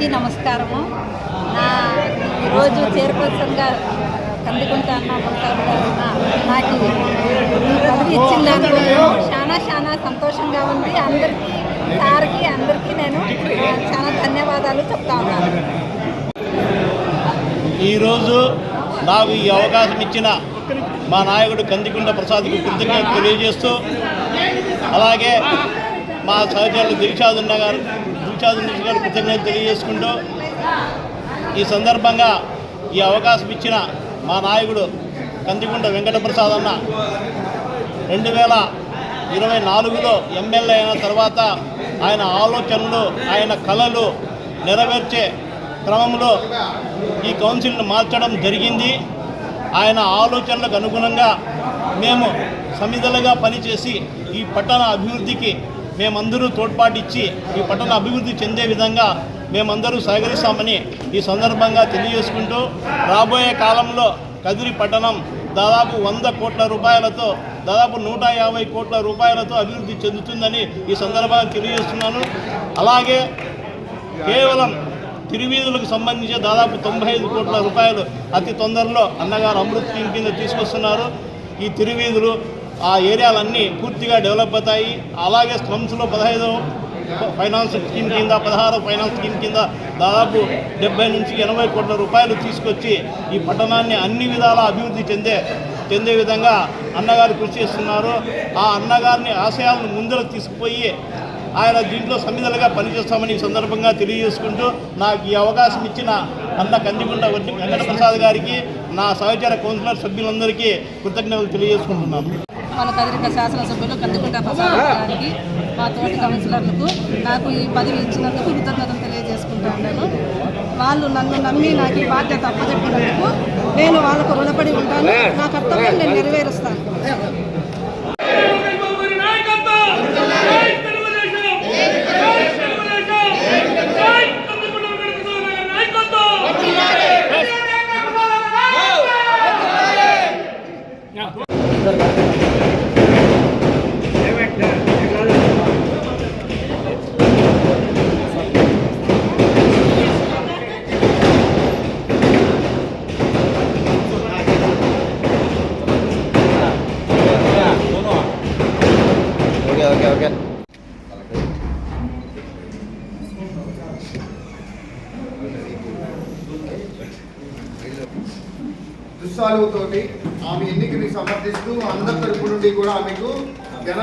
అందరికీ నమస్కారము. ఈరోజు చైర్పర్సన్గా కందికుంట అన్న మున్సాబ్ గారు నాకు పదవి ఇచ్చిన దానికోసం చాలా సంతోషంగా ఉంది. అందరికీ సార్కి అందరికీ నేను చాలా ధన్యవాదాలు చెప్తా ఉన్నాను. ఈరోజు నాకు ఈ అవకాశం ఇచ్చిన మా నాయకుడు కందికుంట ప్రసాద్కి కృతజ్ఞత తెలియజేస్తూ, అలాగే మా సహచరులు దిల్షాద్ గారు కృతజ్ఞత తెలియజేసుకుంటూ, ఈ సందర్భంగా ఈ అవకాశం ఇచ్చిన మా నాయకుడు కందికుంట వెంకటప్రసాద్ అన్న 2024లో ఎమ్మెల్యే అయిన తర్వాత ఆయన ఆలోచనలు, ఆయన కళలు నెరవేర్చే క్రమంలో ఈ కౌన్సిల్ను మార్చడం జరిగింది. ఆయన ఆలోచనలకు అనుగుణంగా మేము సమిధలుగా పనిచేసి ఈ పట్టణ అభివృద్ధికి మేమందరూ తోడ్పాటిచ్చి ఈ పట్టణ అభివృద్ధి చెందే విధంగా మేమందరూ సహకరిస్తామని ఈ సందర్భంగా తెలియజేసుకుంటూ, రాబోయే కాలంలో కదిరి పట్టణం దాదాపు 100 కోట్ల రూపాయలతో, దాదాపు 150 కోట్ల రూపాయలతో అభివృద్ధి చెందుతుందని ఈ సందర్భంగా తెలియజేస్తున్నాను. అలాగే కేవలం తిరువీధులకు సంబంధించి దాదాపు 95 కోట్ల రూపాయలు అతి తొందరలో అన్నగారు అమృత్ స్కీమ్ కింద తీసుకొస్తున్నారు. ఈ తిరువీధులు ఆ ఏరియాలన్నీ పూర్తిగా డెవలప్ అవుతాయి. అలాగే స్లమ్స్లో 15 ఫైనాన్స్ స్కీమ్ కింద, 16 ఫైనాన్స్ స్కీమ్ కింద దాదాపు 70 నుంచి 80 కోట్ల రూపాయలు తీసుకొచ్చి ఈ పట్టణాన్ని అన్ని విధాల అభివృద్ధి చెందే విధంగా అన్నగారు కృషి చేస్తున్నారు. ఆ అన్నగారిని ఆశయాలను ముందరకు తీసుకుపోయి ఆయన దీంట్లో సమిధలుగా పనిచేస్తామని ఈ సందర్భంగా తెలియజేసుకుంటూ, నాకు ఈ అవకాశం ఇచ్చిన అన్న కందికుంట వెంకటప్రసాద్ గారికి, నా సహచర కౌన్సిలర్ సభ్యులందరికీ కృతజ్ఞతలు తెలియజేసుకుంటున్నాను. మన కదిరిక శాసనసభ్యులు కందికుంట ప్రసాద్ గారికి, మా తోటి కౌన్సిలర్లకు నాకు ఈ పదవి ఇచ్చినందుకు కృతజ్ఞతలు తెలియజేసుకుంటున్నాను. వాళ్ళు నన్ను నమ్మి నాకు ఈ బాధ్యత అప్పచెప్పినందుకు నేను వాళ్ళకు రుణపడి ఉంటాను. నా కర్తవ్యం నేను నెరవేరుస్తాను. ఓకే. దుస్సాలుతోటి ఆమె ఎన్నికని సమర్థిస్తూ అందరి తరపు నుండి కూడా ఆమెకు ఘన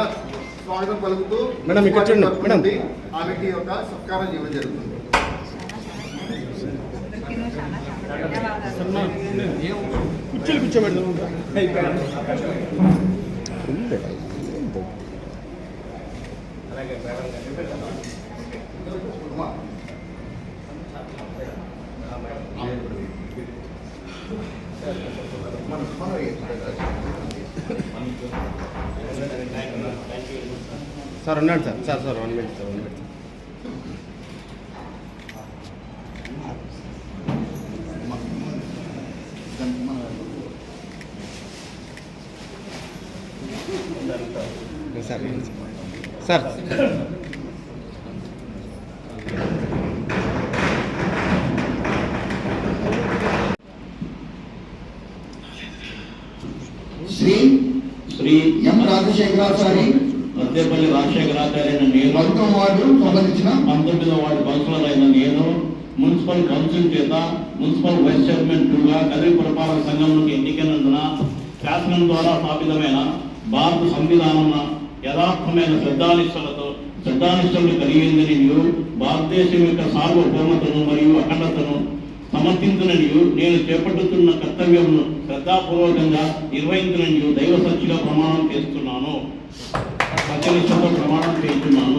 స్వాగతం పలుకుతూ ఆమెకి ఒక సత్కారం ఇవ్వడం జరుగుతుంది. సార్ ఉన్నాడు సార్ 1 మినిట్ సార్ శ్రీ ఎం రాజశేఖరాచారి మధ్యపల్లి రాజశేఖరాచార్య నేను 19వ వార్డు సంబంధించిన 19వ వార్డు కౌన్సిలర్ అయిన నేను మున్సిపల్ కౌన్సిల్ చేత మున్సిపల్ వైస్ చైర్మన్ 2గా కదిరి పురపాలక సంఘంలోకి ఎన్నికైనందున శాసనం ద్వారా స్థాపితమైన భారత సంవిధానం యథార్థమైన శ్రద్ధానిష్టలు కలిగిందని భారతదేశం యొక్క సార్వభౌమతను మరియు అఖండతను సమర్థించుననియు నేను చేపట్టుతున్న కర్తవ్యమును శ్రద్ధాపూర్వకంగా నిర్వహించుననియు దైవ సాక్షిగా ప్రమాణం చేస్తున్నాను. సత్యనిష్టతో ప్రమాణం చేస్తున్నాను.